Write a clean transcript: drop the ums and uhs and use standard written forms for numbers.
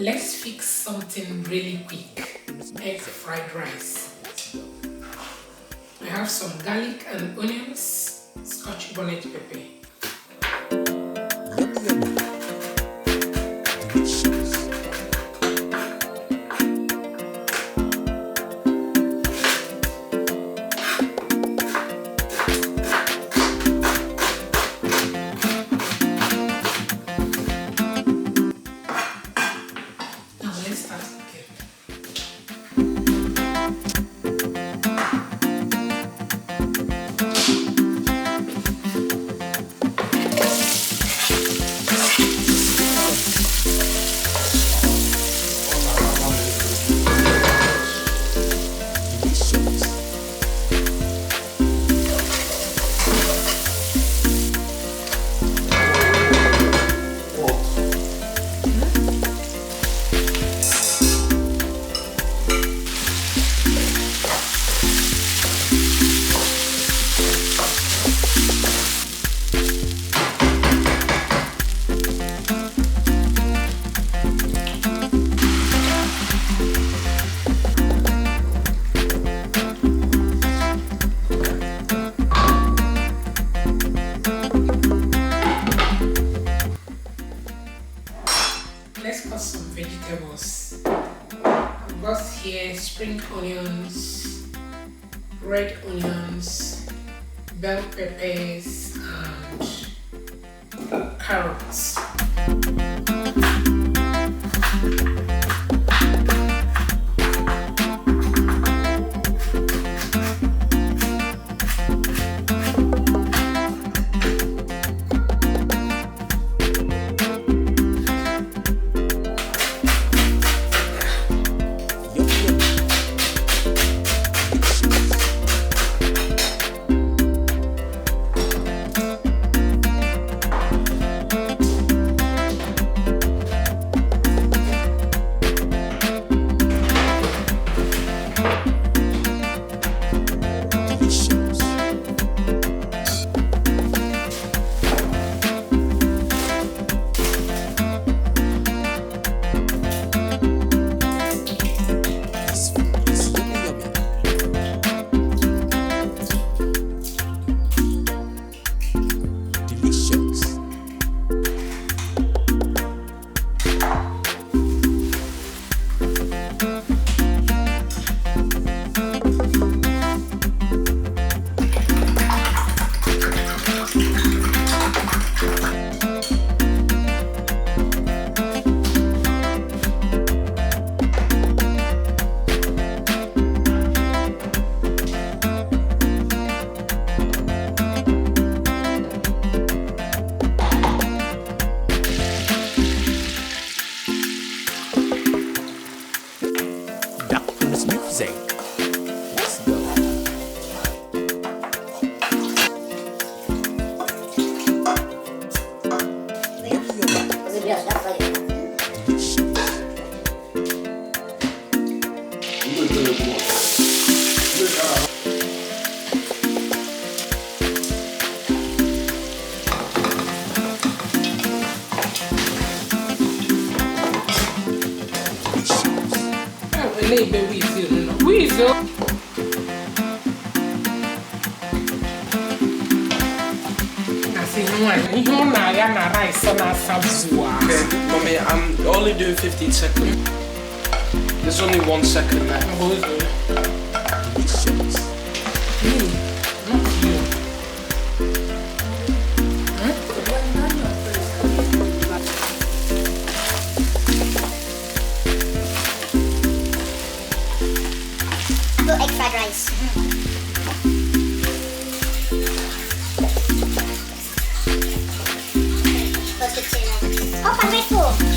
Let's fix something really quick. Egg fried rice. I have some garlic and onions, scotch bonnet pepper. Let's cut some vegetables. I've got here spring onions, red onions, bell peppers, and carrots. Music. Let's go. Uzo. Okay, mommy, I'm only doing 15 seconds. There's only 1 second left. Egg fried rice. Oh, I'm grateful.